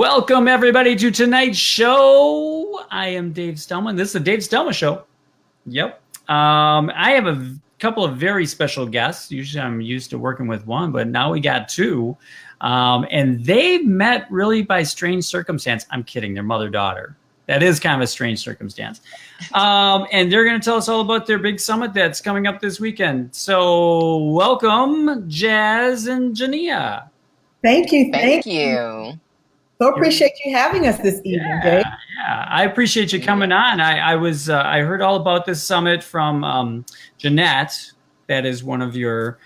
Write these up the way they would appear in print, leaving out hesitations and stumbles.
Welcome, everybody, to tonight's show. I am Dave Stelma, and this is the Dave Stelma Show. Yep. I have a couple of very special guests. Usually I'm used to working with one, but now we got two. And they met really by strange circumstance. I'm kidding. They're mother-daughter. That is kind of a strange circumstance. And they're going to tell us all about their big summit that's coming up this weekend. So welcome, Jaaz and Genia. Thank you. Thank you. So appreciate you having us this evening, Dave. Yeah, I appreciate you coming on. I heard all about this summit from Jeanette, that is one of your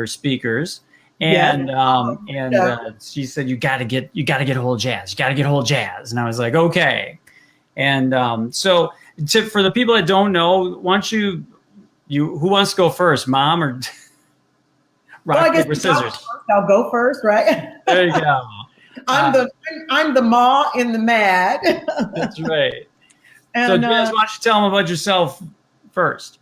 speakers, and she said you got to get a hold of Jaaz. You got to get a hold of Jaaz, and I was like, okay. And so for the people that don't know, why don't you who wants to go first, Mom or rock paper scissors? I'll go first, right? There you go. I'm the ma in the mad. That's right. And, so, Jaaz, why don't you tell them about yourself first?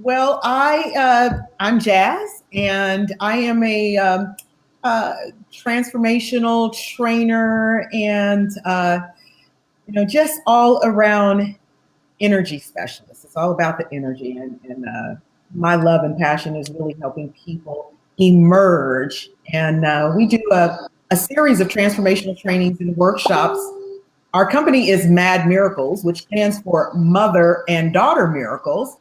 Well, I'm Jaaz, and I am a transformational trainer, and just all around energy specialist. It's all about the energy, and my love and passion is really helping people emerge. And we do a series of transformational trainings and workshops. Our company is Mad Miracles, which stands for Mother and Daughter Miracles,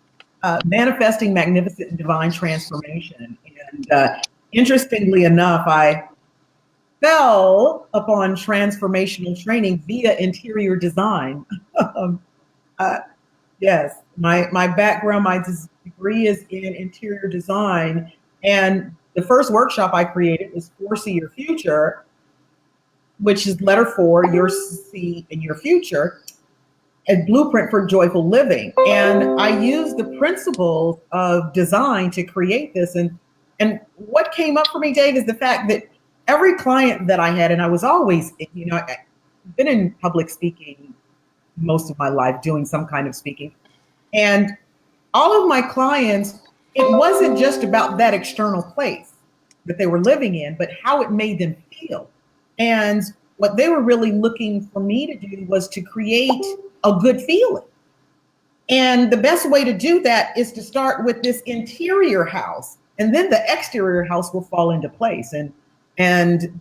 manifesting magnificent and divine transformation. And interestingly enough, I fell upon transformational training via interior design. Yes, my background, my degree is in interior design, and the first workshop I created was Foresee Your Future, which is letter 4, your see in your future, a blueprint for joyful living. And I used the principles of design to create this. And what came up for me, Dave, is the fact that every client that I had, and I was always, I've been in public speaking most of my life, doing some kind of speaking. And all of my clients, it wasn't just about that external place that they were living in, but how it made them feel. And what they were really looking for me to do was to create a good feeling. And the best way to do that is to start with this interior house, and then the exterior house will fall into place. And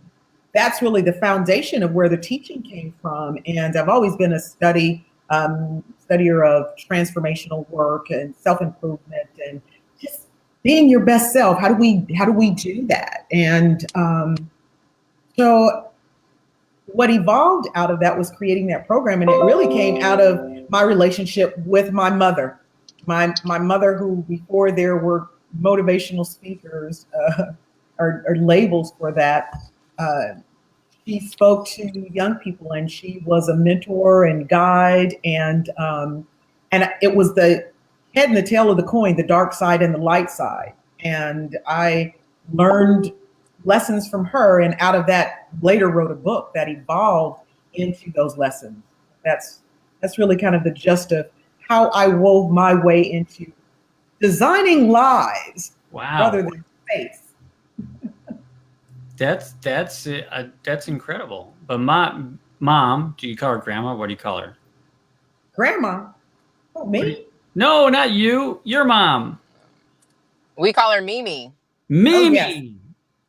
that's really the foundation of where the teaching came from. And I've always been a studier of transformational work and self-improvement and just being your best self. How do we do that? And so what evolved out of that was creating that program, and it really came out of my relationship with my mother. My mother, who before there were motivational speakers or labels for that, she spoke to young people, and she was a mentor and guide, and it was the head and the tail of the coin, the dark side and the light side. And I learned lessons from her, and out of that later wrote a book that evolved into those lessons. That's really kind of the gist of how I wove my way into designing lives rather than space. That's incredible. But mom, do you call her grandma? What do you call her? Grandma? Oh, me? No, not you. Your mom. We call her Mimi. Mimi. Oh, yes.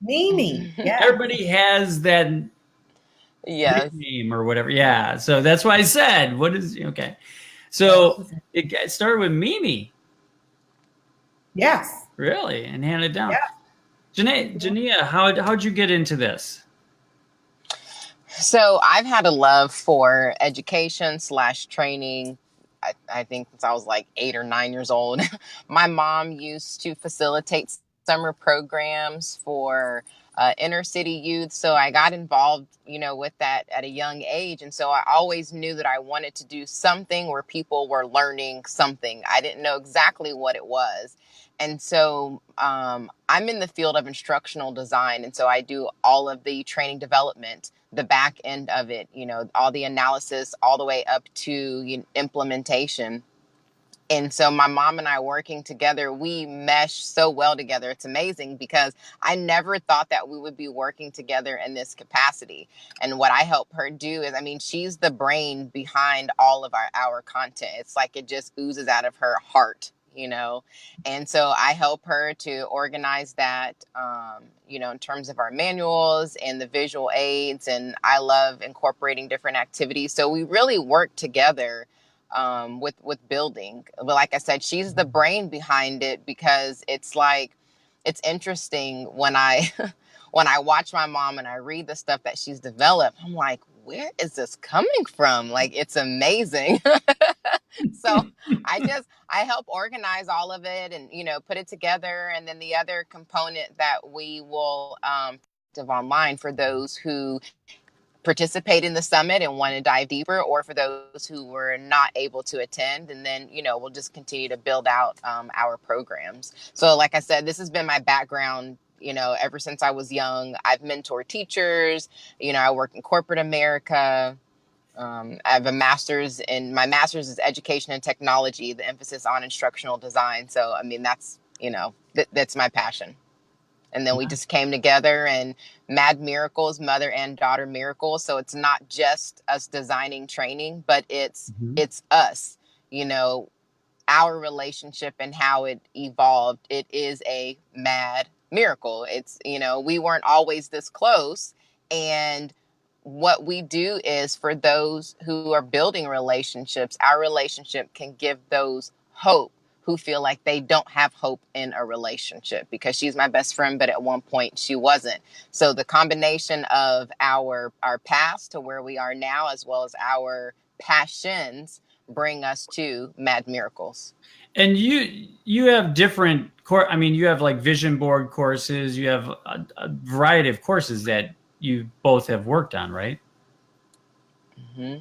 Mimi. Yes. Everybody has that name or whatever. Yeah. So that's why I said, okay. So it started with Mimi. Yes. Really? And handed down. Yeah. Genia, how'd you get into this? So I've had a love for education / training. I think since I was like 8 or 9 years old. My mom used to facilitate summer programs for inner city youth. So I got involved, with that at a young age. And so I always knew that I wanted to do something where people were learning something. I didn't know exactly what it was. And so I'm in the field of instructional design. And so I do all of the training development, the back end of it, all the analysis all the way up to implementation. And so my mom and I working together, we mesh so well together. It's amazing because I never thought that we would be working together in this capacity. And what I help her do is, I mean, she's the brain behind all of our content. It's like it just oozes out of her heart, you know? And so I help her to organize that, you know, in terms of our manuals and the visual aids. And I love incorporating different activities. So we really work together with building. But like I said, she's the brain behind it, because it's like, it's interesting when I when I watch my mom and I read the stuff that she's developed, I'm like, where is this coming from? Like, it's amazing. So I help organize all of it and, you know, put it together. And then the other component that we will online for those who participate in the summit and want to dive deeper, or for those who were not able to attend. And then, you know, we'll just continue to build out our programs. So like I said, this has been my background, you know, ever since I was young. I've mentored teachers, you know, I work in corporate America. I have a master's, and my master's is education and technology, the emphasis on instructional design. So, I mean, that's, you know, that's my passion. And then we just came together, and Mad Miracles, mother and daughter miracles. So it's not just us designing training, but it's us, you know, our relationship and how it evolved. It is a mad miracle. It's, you know, we weren't always this close. And what we do is, for those who are building relationships, our relationship can give those hope who feel like they don't have hope in a relationship, because she's my best friend, but at one point she wasn't. So the combination of our past to where we are now, as well as our passions, bring us to Mad Miracles. And you have different I mean, you have like vision board courses, you have a variety of courses that you both have worked on, right?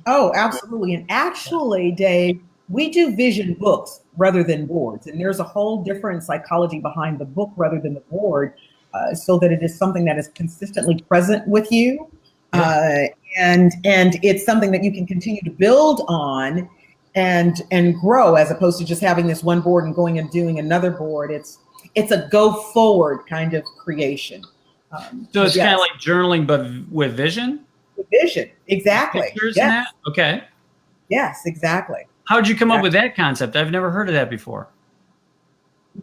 Oh, absolutely. And actually, Dave, we do vision books rather than boards. And there's a whole different psychology behind the book rather than the board, so that it is something that is consistently present with you. And it's something that you can continue to build on and grow, as opposed to just having this one board and going and doing another board. It's a go forward kind of creation. So it's kind of like journaling, but with vision? With vision, exactly. Pictures and that? Okay. Yes, exactly. How did you come up with that concept? I've never heard of that before.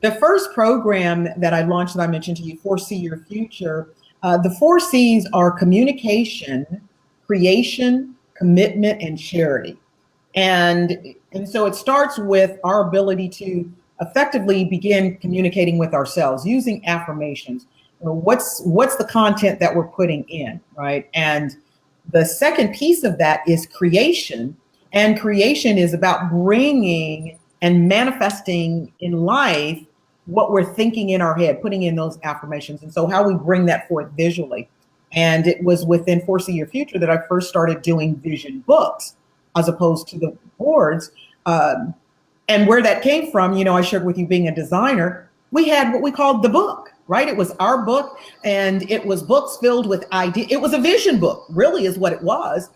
The first program that I launched that I mentioned to you, Foresee Your Future, the 4 C's are communication, creation, commitment, and charity. And so it starts with our ability to effectively begin communicating with ourselves using affirmations. What's the content that we're putting in, right? And the second piece of that is creation. And creation is about bringing and manifesting in life what we're thinking in our head, putting in those affirmations. And so how we bring that forth visually. And it was within Foresee Your Future that I first started doing vision books as opposed to the boards. And where that came from, you know, I shared with you, being a designer, we had what we called the book, right? It was our book, and it was books filled with ideas. It was a vision book, really is what it was.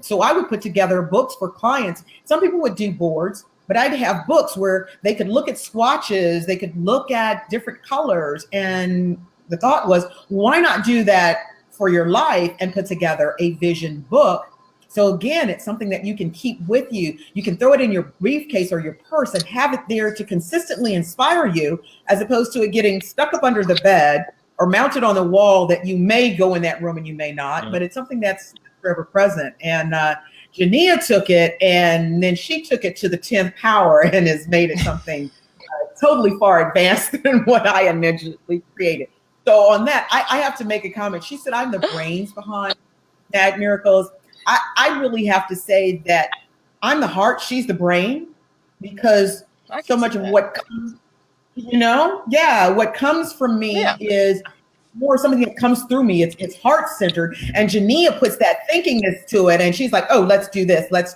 So I would put together books for clients. Some people would do boards, but I'd have books where they could look at swatches, they could look at different colors. And the thought was, why not do that for your life and put together a vision book? So again, it's something that you can keep with you. You can throw it in your briefcase or your purse and have it there to consistently inspire you, as opposed to it getting stuck up under the bed or mounted on the wall that you may go in that room and you may not, but it's something that's forever present. And Genia took it, and then she took it to the 10th power and has made it something totally far advanced than what I initially created. So on that, I have to make a comment. She said, I'm the brains behind Mad Miracles. I really have to say that I'm the heart, she's the brain, because so much of what comes, you know, what comes from me is more something that comes through me. It's heart centered, and Genia puts that thinkingness to it, and she's like, oh, let's do this. Let's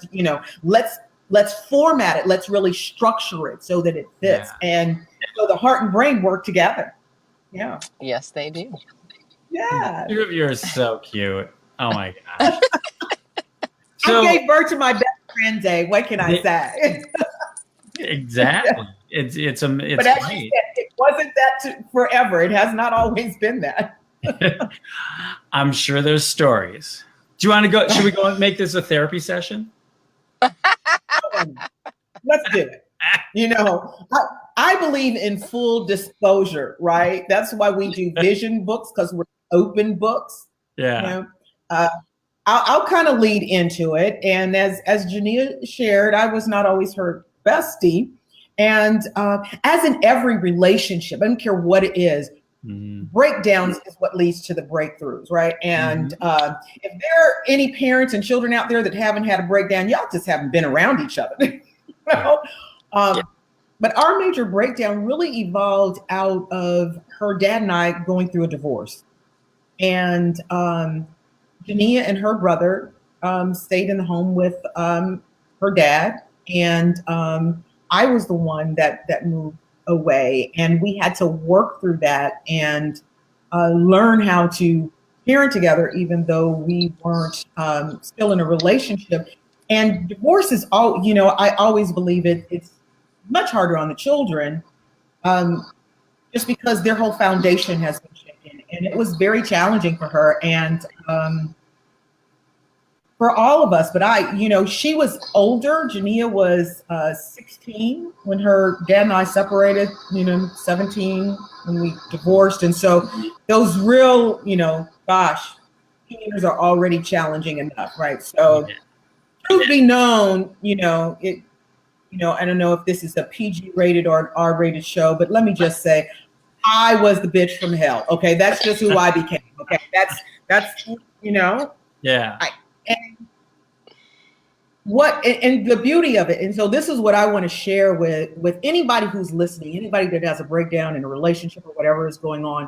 format it. Let's really structure it so that it fits. And so the heart and brain work together. Yeah. Yes, they do. Yeah. You're so cute. Oh my gosh. So, I gave birth to my best friend, Dave. What can I say? Exactly. It's But as you great. said, it wasn't that forever. It has not always been that. I'm sure there's stories. Do you want to go? Should we go and make this a therapy session? Let's do it. You know, I believe in full disclosure, right? That's why we do vision books, because we're open books. Yeah. You know, I'll kind of lead into it. And as Genia shared, I was not always her bestie. And as in every relationship, I don't care what it is, breakdowns is what leads to the breakthroughs, right? And if there are any parents and children out there that haven't had a breakdown, y'all just haven't been around each other. You know? But our major breakdown really evolved out of her dad and I going through a divorce. And Genia and her brother stayed in the home with her dad. And I was the one that moved away. And we had to work through that and learn how to parent together, even though we weren't still in a relationship. And divorce is all, you know, I always believe it's much harder on the children, just because their whole foundation has been shaken. And it was very challenging for her and for all of us. But you know, she was older. Genia was 16 when her dad and I separated, you know, 17 when we divorced. And so those real, you know, gosh, teenagers are already challenging enough, right? So truth be known, you know, you know, I don't know if this is a PG rated or an R rated show, but let me just say, I was the bitch from hell. Okay. That's just who I became. Okay. That's, you know, yeah. And the beauty of it. And so this is what I want to share with anybody who's listening, anybody that has a breakdown in a relationship or whatever is going on.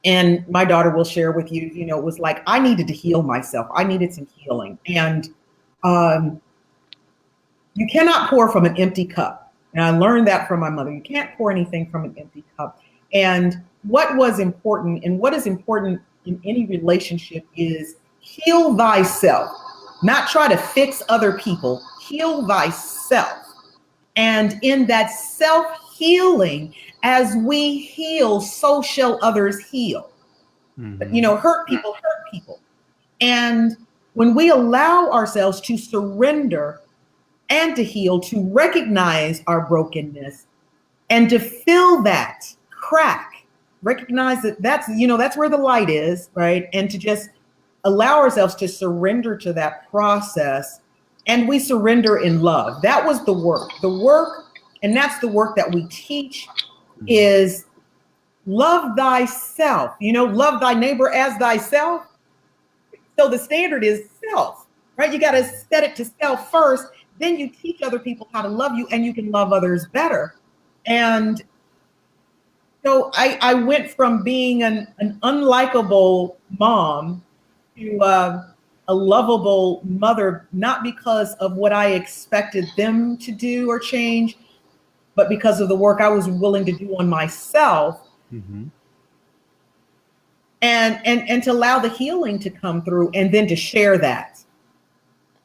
And my daughter will share with you, you know, it was like, I needed to heal myself. I needed some healing. And, you cannot pour from an empty cup. And I learned that from my mother. You can't pour anything from an empty cup. And what was important and what is important in any relationship is heal thyself, not try to fix other people. Heal thyself. And in that self-healing, as we heal, so shall others heal. You know, hurt people hurt people. And when we allow ourselves to surrender and to heal, to recognize our brokenness and to fill that crack, recognize that that's, you know, that's where the light is, right? And to just allow ourselves to surrender to that process. And we surrender in love. That was the work, and that's the work that we teach is love thyself, you know, love thy neighbor as thyself. So the standard is self, right? You got to set it to self first. Then you teach other people how to love you and you can love others better. And so I went from being an unlikable mom to a lovable mother, not because of what I expected them to do or change, but because of the work I was willing to do on myself. And to allow the healing to come through and then to share that.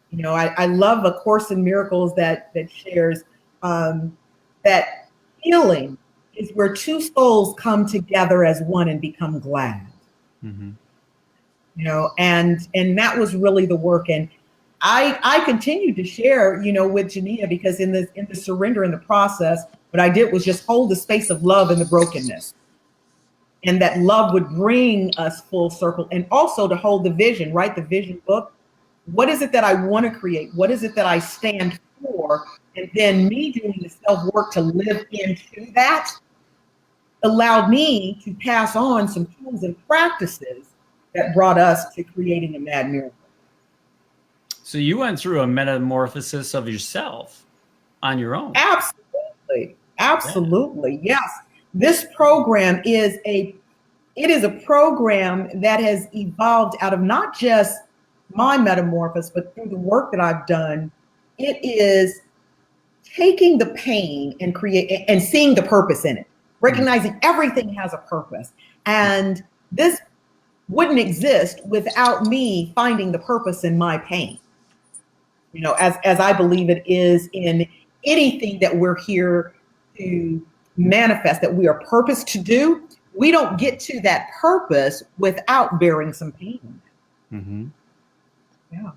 You know, I love A Course in Miracles that shares that healing is where two souls come together as one and become glad. You know, and that was really the work. And I continued to share, you know, with Genia, because in the surrender in the process, what I did was just hold the space of love in the brokenness. And that love would bring us full circle, and also to hold the vision, right? The vision book. What is it that I want to create? What is it that I stand for? And then me doing the self-work to live into that allowed me to pass on some tools and practices that brought us to creating a Mad Miracle. So you went through a metamorphosis of yourself on your own. Absolutely. Yes. This program is a program that has evolved out of not just my metamorphosis, but through the work that I've done. It is taking the pain and seeing the purpose in it, recognizing everything has a purpose. And this wouldn't exist without me finding the purpose in my pain. You know, as I believe it is in anything that we're here to manifest, that we are purposed to do, we don't get to that purpose without bearing some pain. Mm-hmm. Yeah.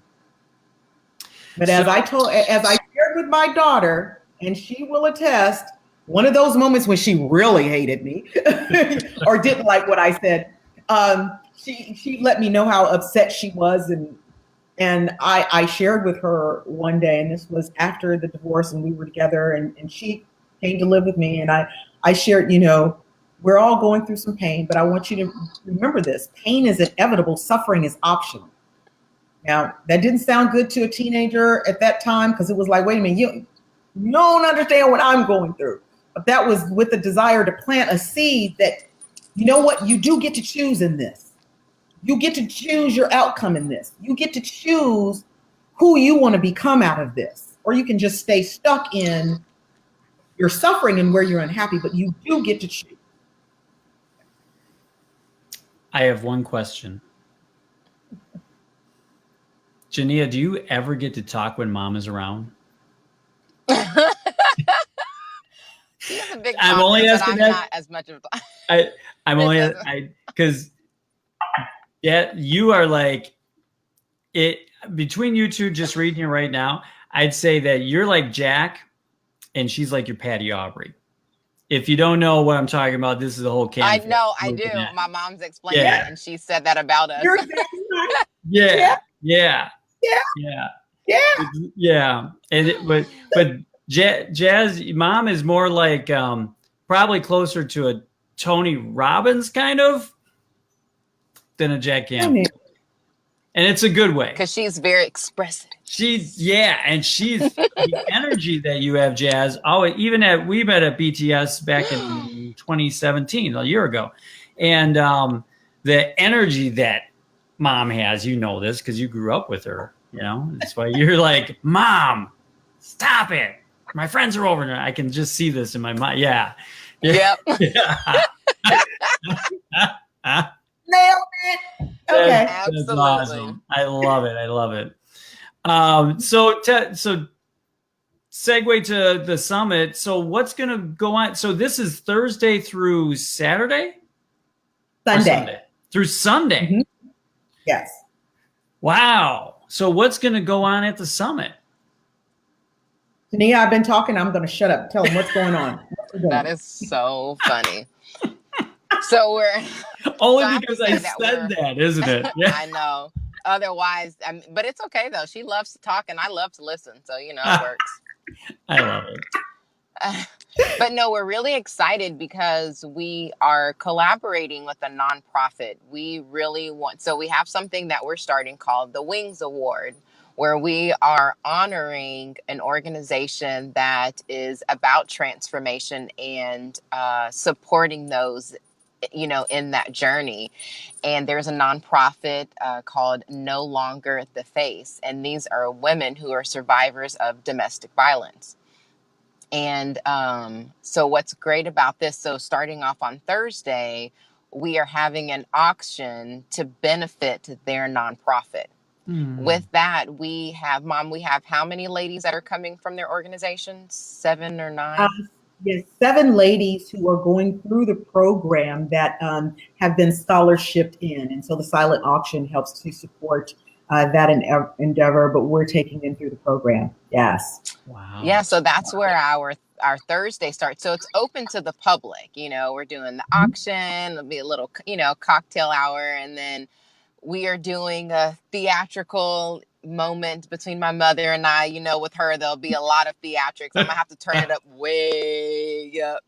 But as I shared with my daughter, and she will attest, one of those moments when she really hated me or didn't like what I said, she let me know how upset she was, and I shared with her one day, and this was after the divorce, and we were together, and she came to live with me, and I shared, we're all going through some pain, but I want you to remember this: pain is inevitable, suffering is optional. Now, that didn't sound good to a teenager at that time, because it was like, wait a minute, you don't understand what I'm going through. But that was with the desire to plant a seed that, you know what, you do get to choose in this. You get to choose your outcome in this. You get to choose who you want to become out of this. Or you can just stay stuck in your suffering and where you're unhappy, but you do get to choose. I have one question. Genia, do you ever get to talk when mom is around? She's a big I'm talker, only but asking I'm that. not as much of Because you are like it between you two. Just reading you right now, I'd say that you're like Jack, and she's like your Patty Aubrey. If you don't know what I'm talking about, this is the whole camp. I know, I do. My mom's explained it, and she said that about us. You're exactly right. Yeah. But Jaaz, mom is more like probably closer to a Tony Robbins kind of than a Jack Campbell. And it's a good way. Because she's very expressive. And she's the energy that you have, Jaaz. We met at BTS back in 2017, a year ago. And the energy that mom has, you know this because you grew up with her, That's why you're like, Mom, stop it. My friends are over there. I can just see this in my mind. Yeah. Yep. Yeah. Nailed it. Okay. Absolutely. That's awesome. I love it. So segue to the summit. So what's going to go on? So this is Thursday through Saturday? Sunday. Through Sunday? Mm-hmm. Yes. Wow. So what's going to go on at the summit? Genia, I've been talking. I'm going to shut up. Tell them what's going on. That is so funny. So we're only because I said that, isn't it? Yeah. I know. Otherwise, but it's okay though. She loves to talk, and I love to listen. So it works. I love it. But no, we're really excited because we are collaborating with a nonprofit. We really so we have something that we're starting called the Wings Award, where we are honoring an organization that is about transformation and supporting those in that journey. And there's a nonprofit called No Longer the Face. And these are women who are survivors of domestic violence. And so what's great about this, so starting off on Thursday, we are having an auction to benefit their nonprofit. With that, we have how many ladies that are coming from their organization? 7 or 9? Yes, 7 ladies who are going through the program that have been scholarshiped in. And so the silent auction helps to support that endeavor, but we're taking them through the program. Yes. Wow. Yeah, so that's where our Thursday starts. So it's open to the public. We're doing the auction. There'll be a little, cocktail hour. And then we are doing a theatrical moment between my mother and I. With her, there'll be a lot of theatrics. I'm going to have to turn it up way up.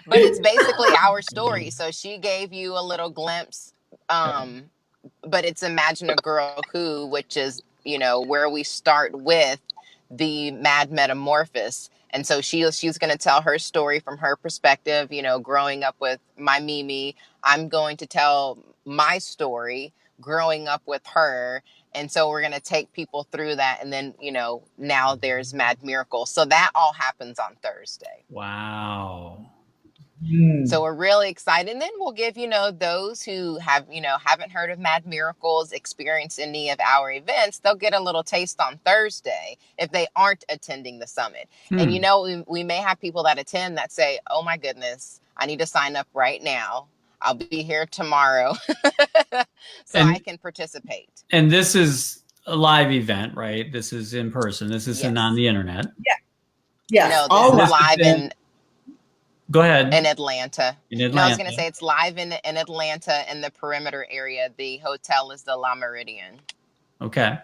But it's basically our story. So she gave you a little glimpse. But it's Imagine a Girl Who, which is, where we start with the Mad Metamorphosis. And so she's going to tell her story from her perspective, growing up with my Mimi. I'm going to tell my story growing up with her. And so we're going to take people through that. And then, now there's Mad Miracle. So that all happens on Thursday. Wow. So we're really excited. And then we'll give, those who have, haven't heard of Mad Miracles, experienced any of our events, they'll get a little taste on Thursday if they aren't attending the summit. And, we may have people that attend that say, oh my goodness, I need to sign up right now. I'll be here tomorrow so I can participate. And this is a live event, right? This is in person. This isn't on the internet. Yeah. Yes. No, this is live in Go ahead. In Atlanta. In Atlanta. No, I was going to say it's live in Atlanta in the perimeter area. The hotel is the La Meridian. Okay.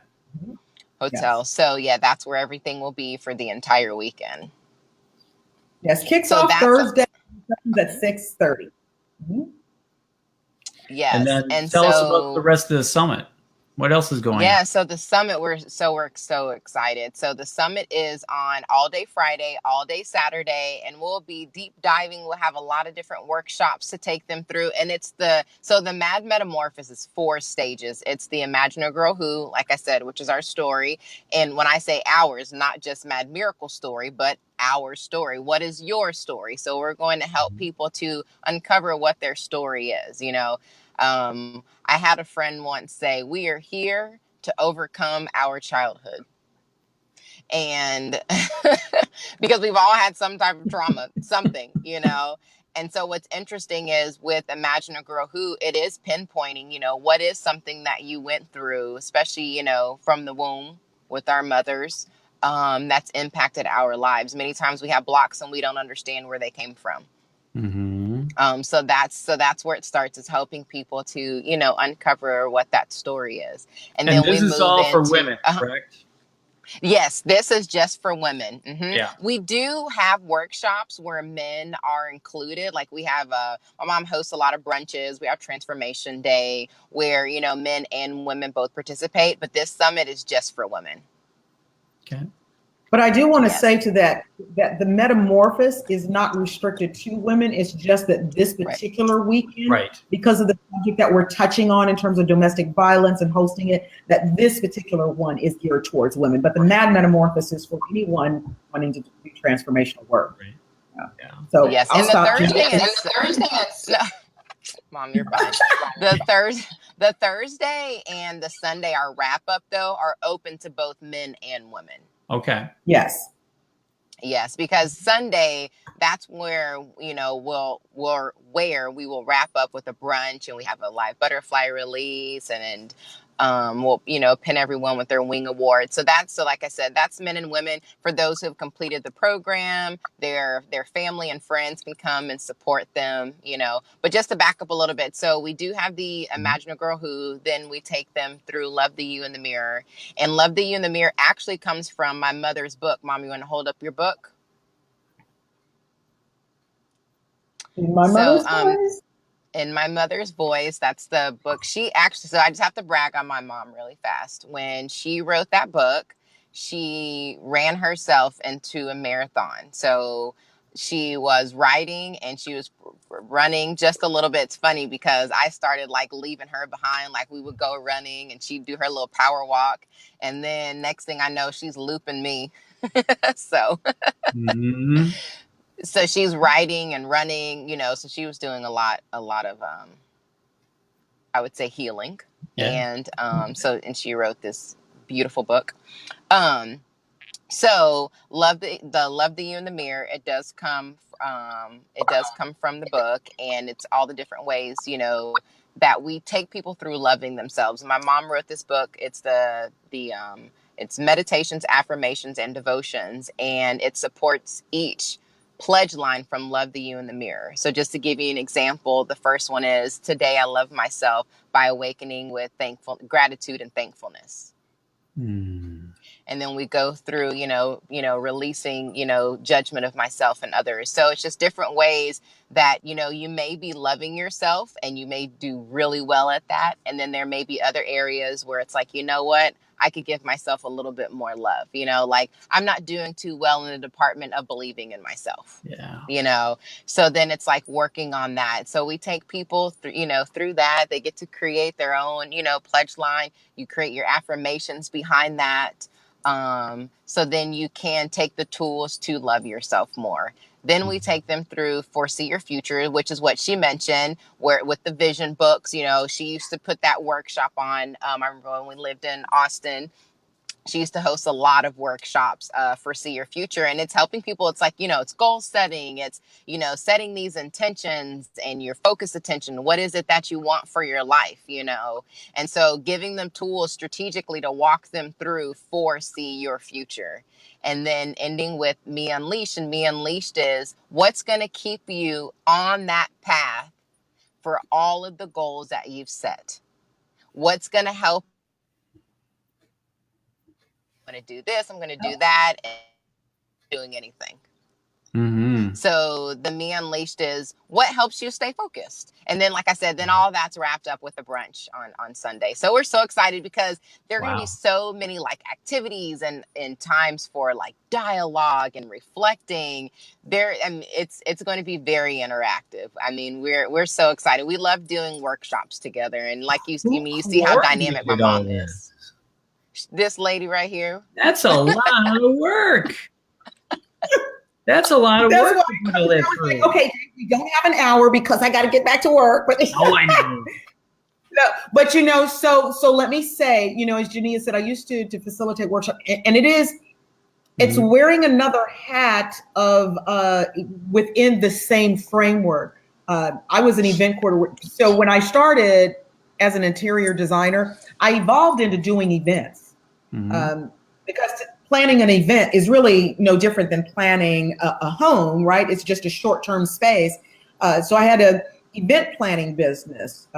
Hotel. Yes. So, yeah, that's where everything will be for the entire weekend. Yes, kicks off Thursday at 6:30. Yes. And then tell us about the rest of the summit. What else is going on? Yeah, so the summit, we're so excited. So the summit is on all day Friday, all day Saturday, and we'll be deep diving. We'll have a lot of different workshops to take them through. And the Mad Metamorphosis is 4 stages. It's the Imagine a Girl Who, like I said, which is our story. And when I say ours, not just Mad Miracle story, but our story. What is your story? So we're going to help people to uncover what their story is, I had a friend once say, we are here to overcome our childhood. And because we've all had some type of trauma, something, And so what's interesting is with Imagine a Girl Who, it is pinpointing, what is something that you went through, especially, from the womb with our mothers, that's impacted our lives. Many times we have blocks and we don't understand where they came from. So that's where it starts, is helping people to, uncover what that story is. And then this is all for women, correct? Yes, this is just for women. Yeah. We do have workshops where men are included. Like we have, my mom hosts a lot of brunches. We have Transformation Day where, men and women both participate. But this summit is just for women. Okay. But I do want to say to that the metamorphosis is not restricted to women. It's just that this particular weekend, because of the subject that we're touching on in terms of domestic violence and hosting it, that this particular one is geared towards women. But the Mad Metamorphosis is for anyone wanting to do transformational work. Right. Yeah. So yes, I'll and stop the Thursday is Mom, you're fine. The Thursday and the Sunday, our wrap up though, are open to both men and women. Okay. Yes. Yes, because Sunday, that's where, we will wrap up with a brunch and we have a live butterfly release and we'll, pin everyone with their wing award. So like I said, that's men and women. For those who have completed the program, their family and friends can come and support them, but just to back up a little bit. So we do have the Imagine a Girl Who, then we take them through Love the You in the Mirror. And Love the You in the Mirror actually comes from my mother's book. Mom, you want to hold up your book? In My Mother's Voice? In My Mother's Voice, that's the book. She actually, so I just have to brag on my mom really fast. When she wrote that book, she ran herself into a marathon. So she was writing and she was running just a little bit. It's funny because I started like leaving her behind, like we would go running and she'd do her little power walk. And then next thing I know, she's looping me. So so she's writing and running, so she was doing a lot of, I would say healing. Yeah. And she wrote this beautiful book. So Love the You in the Mirror, it does come from the book, and it's all the different ways, that we take people through loving themselves. My mom wrote this book. It's it's meditations, affirmations, and devotions, and it supports each pledge line from Love the You in the Mirror. So just to give you an example, the first one is, today I love myself by awakening with gratitude and thankfulness. And then we go through, releasing, judgment of myself and others. So it's just different ways that, you may be loving yourself and you may do really well at that. And then there may be other areas where it's like, you know what? I could give myself a little bit more love, like I'm not doing too well in the department of believing in myself. Yeah. So then it's like working on that. So we take people through that. They get to create their own, pledge line. You create your affirmations behind that. So then you can take the tools to love yourself more. Then we take them through Foresee Your Future, which is what she mentioned, where with the vision books, you know, she used to put that workshop on. I remember when we lived in Austin, she used to host a lot of workshops for See Your Future, and it's helping people. It's like, you know, it's goal setting. It's, you know, setting these intentions and your focus attention. What is it that you want for your life, you know? And so giving them tools strategically to walk them through Foresee Your Future. And then ending with Me Unleashed. And Me Unleashed is what's going to keep you on that path for all of the goals that you've set. What's going to help? I'm going to do this, I'm going to do that, and doing anything. Mm-hmm. So the Me Unleashed is what helps you stay focused. And then, like I said, then all that's wrapped up with a brunch on Sunday. So we're so excited because there are going to be so many like activities and times for like dialogue and reflecting. I mean, it's going to be very interactive. I mean, we're so excited. We love doing workshops together, and like you see how dynamic my mom is. This lady right here. That's a lot of work. That's a lot of work to live through. Okay, we don't have an hour because I got to get back to work. But I know. No, but you know, so let me say, you know, as Genia said, I used to facilitate workshops, and it's wearing another hat of within the same framework. I was an event coordinator, so when I started as an interior designer, I evolved into doing events. Because planning an event is really no different than planning a home, right? It's just a short-term space. So I had an event planning business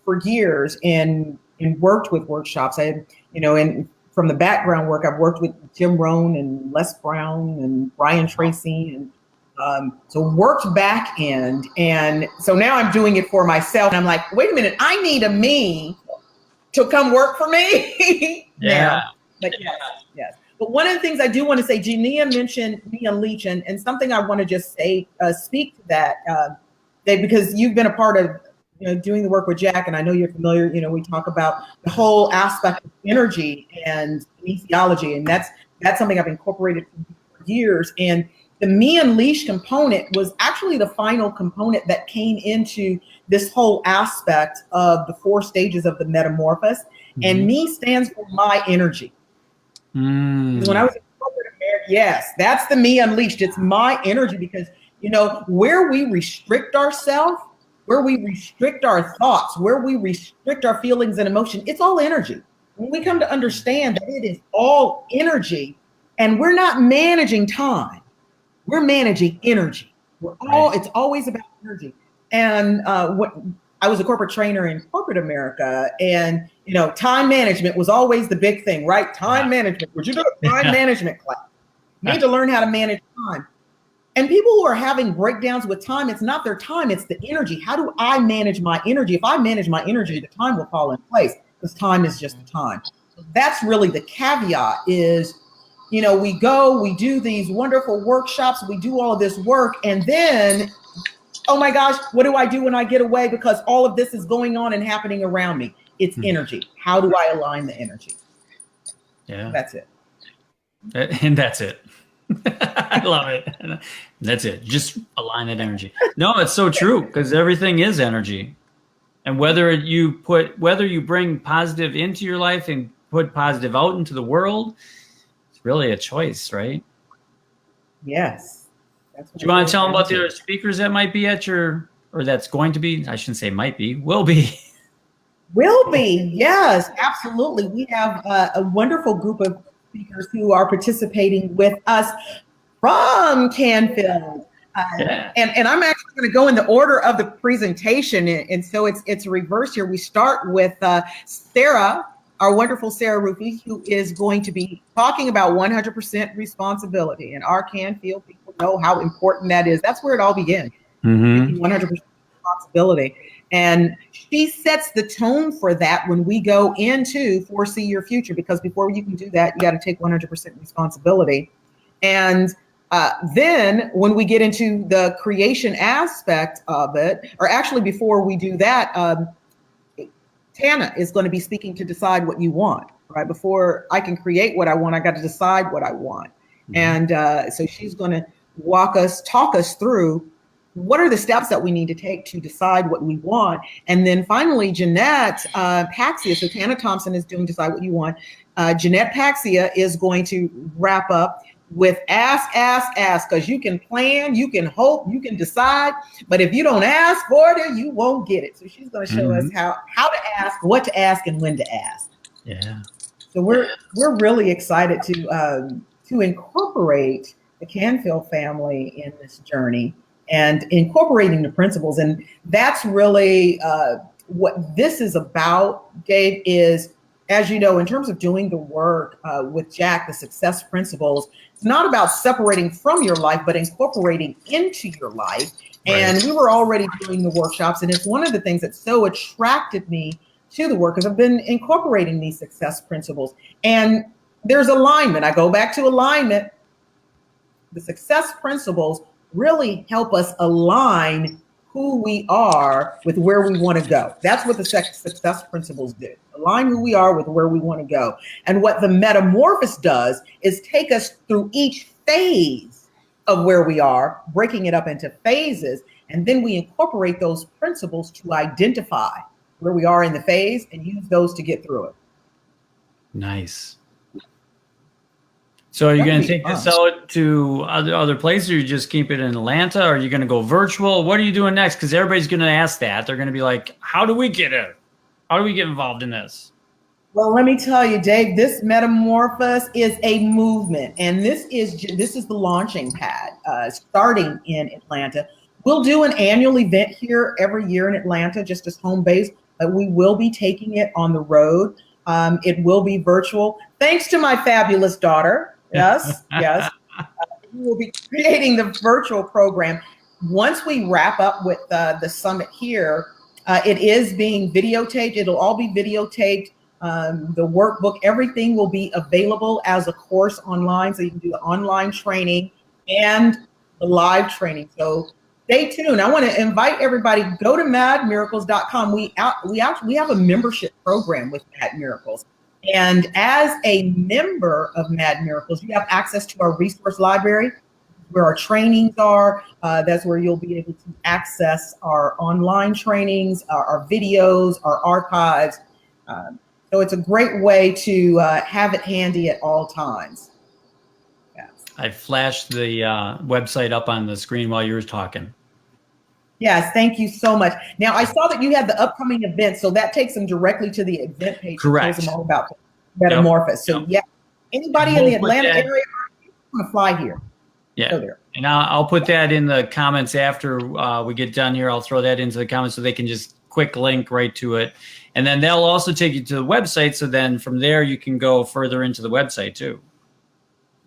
for years and worked with workshops. I had, you know, and from the background work, I've worked with Jim Rohn and Les Brown and Brian Tracy, and so worked back end. And so now I'm doing it for myself. And I'm like, wait a minute, I need a me to come work for me. Yeah. But yes. But one of the things I do want to say, Genia mentioned Me Unleashed, and something I want to just say, speak to that, Dave, because you've been a part of, you know, doing the work with Jack, and I know you're familiar. You know, we talk about the whole aspect of energy and kinesiology, and that's something I've incorporated for years. And the Me Unleashed component was actually the final component that came into this whole aspect of the 4 stages of the metamorphosis. And Me stands for my energy. When I was in corporate America, yes, that's the Me Unleashed. It's my energy, because, you know, where we restrict ourselves, where we restrict our thoughts, where we restrict our feelings and emotion, it's all energy. When we come to understand that it is all energy, and we're not managing time, we're managing energy. It's always about energy. And I was a corporate trainer in corporate America, and, you know, time management was always the big thing, right? Time management. Would you do a time management class? You need to learn how to manage time. And people who are having breakdowns with time, it's not their time, it's the energy. How do I manage my energy? If I manage my energy, the time will fall in place, because time is just the time. So that's really the caveat is, you know, we do these wonderful workshops, we do all of this work, and then, oh my gosh, what do I do when I get away? Because all of this is going on and happening around me. It's energy. How do I align the energy? Yeah. That's it. And that's it. I love it. That's it. Just align that energy. No, it's so true, because everything is energy. And whether you bring positive into your life and put positive out into the world, it's really a choice, right? Yes. Do you want to tell them about the other speakers that might be at your, or that's going to be, I shouldn't say might be, will be. Will be, yes, absolutely. We have a wonderful group of speakers who are participating with us from Canfield. And I'm actually going to go in the order of the presentation. And so it's reverse here. We start with Sarah, our wonderful Sarah Rufi, who is going to be talking about 100% responsibility. And our Canfield people know how important that is. That's where it all begins. 100% responsibility. And she sets the tone for that when we go into Foresee Your Future, because before you can do that, you got to take 100% responsibility. And then when we get into the creation aspect of it, or actually before we do that, Tana is going to be speaking to decide what you want, right? Before I can create what I want, I got to decide what I want. And so she's going to talk us through what are the steps that we need to take to decide what we want. And then finally, Jeanette Paxia, so Tana Thompson is doing Decide What You Want. Jeanette Paxia is going to wrap up with ask, because you can plan, you can hope, you can decide, but if you don't ask for it, you won't get it. So she's going to show us how to ask, what to ask, and when to ask. Yeah. So we're really excited to incorporate the Canfield family in this journey and incorporating the principles. And that's really what this is about, Dave, is, as you know, in terms of doing the work with Jack, the success principles, it's not about separating from your life, but incorporating into your life. Right. And we were already doing the workshops, and it's one of the things that so attracted me to the work, because I've been incorporating these success principles. And there's alignment. I go back to alignment. The success principles really help us align who we are with where we want to go. That's what the success principles do. Align who we are with where we want to go. And what the metamorphosis does is take us through each phase of where we are, breaking it up into phases, and then we incorporate those principles to identify where we are in the phase and use those to get through it. Nice. So are you going to take this out to other places, or you just keep it in Atlanta? Or are you going to go virtual? What are you doing next? Because everybody's going to ask that. They're going to be like, how do we get it? How do we get involved in this? Well, let me tell you, Dave, this Metamorphosis is a movement, and this is the launching pad starting in Atlanta. We'll do an annual event here every year in Atlanta, just as home base, but we will be taking it on the road. It will be virtual. Thanks to my fabulous daughter. Yes, yes. We will be creating the virtual program. Once we wrap up with the summit here, it is being videotaped. It'll all be videotaped. The workbook, everything will be available as a course online. So you can do the online training and the live training. So stay tuned. I want to invite everybody, go to madmiracles.com. We have a membership program with Mad Miracles. And as a member of Mad Miracles, you have access to our resource library, where our trainings are. That's where you'll be able to access our online trainings, our videos, our archives. So it's a great way to have it handy at all times. Yes. I flashed the website up on the screen while you were talking. Yes, thank you so much. Now, I saw that you had the upcoming events, so that takes them directly to the event page. Correct. Tells them all about Metamorphosis. Yep. So, yeah, anybody in the Atlanta area, you want to fly here. Yeah. Go there. And I'll put that in the comments after we get done here. I'll throw that into the comments so they can just quick link right to it. And then they'll also take you to the website. So then from there, you can go further into the website too.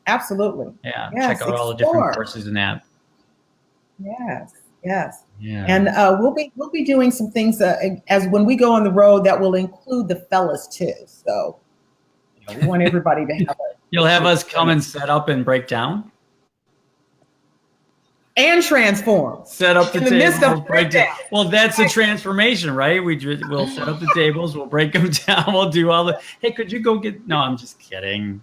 Absolutely. Yeah. Yes, check out all the different courses in that. Yes. Yes. Yeah. And we'll be doing some things as when we go on the road that will include the fellas too. So we want everybody to have it. You'll have us come and set up and break down and transform. Set up the in the midst table. of breakdown. Well, that's a transformation, right? We'll set up the tables. We'll break them down. We'll do all the. Hey, could you go get? No, I'm just kidding.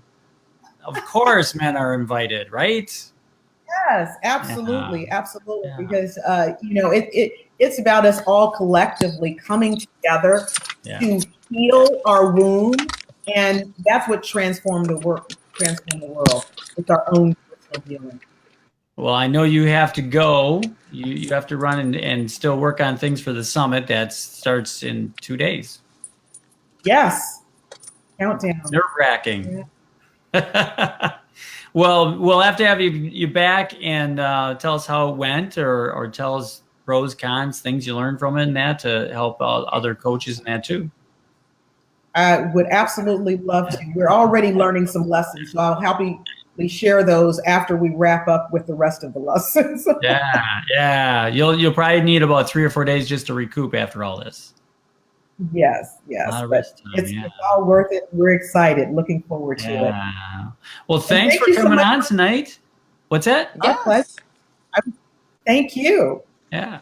Of course, men are invited, right? Yes, absolutely, absolutely. Yeah. Because it's about us all collectively coming together to heal our wound, and that's what transform the world. It's our own personal healing. Well, I know you have to go. You have to run and still work on things for the summit that starts in 2 days. Yes, countdown. Nerve-wracking. Yeah. Well, we'll have to have you back and tell us how it went, or tell us pros, cons, things you learned from it, and that to help other coaches in that too. I would absolutely love to. We're already learning some lessons, so I'll happily share those after we wrap up with the rest of the lessons. Yeah. You'll probably need about 3 or 4 days just to recoup after all this. Yes. But it's all worth it. We're excited. Looking forward to it. Well, thanks for coming on tonight. What's that? Our pleasure. Thank you. Yeah.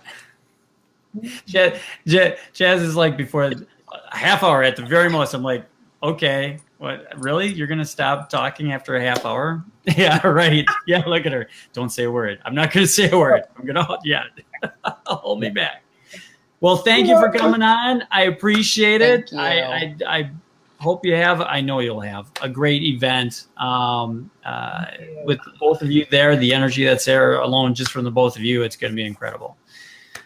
Jaaz is like, before a half hour at the very most, I'm like, okay, What? Really? You're going to stop talking after a half hour? Yeah, right. Yeah, look at her. Don't say a word. I'm not going to say a word. I'm going to, yeah, hold me back. Well, thank you for coming on. I appreciate it. Thank you. I hope you have, I know you'll have a great event with both of you there. The energy that's there alone just from the both of you, it's going to be incredible.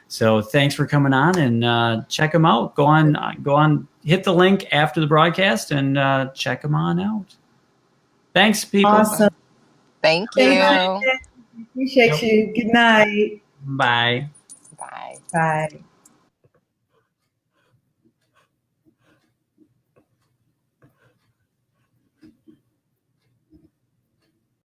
So thanks for coming on, and check them out. Go on, hit the link after the broadcast and check them on out. Thanks, people. Awesome. Thank you. Appreciate you. Good night. Bye. Bye. Bye.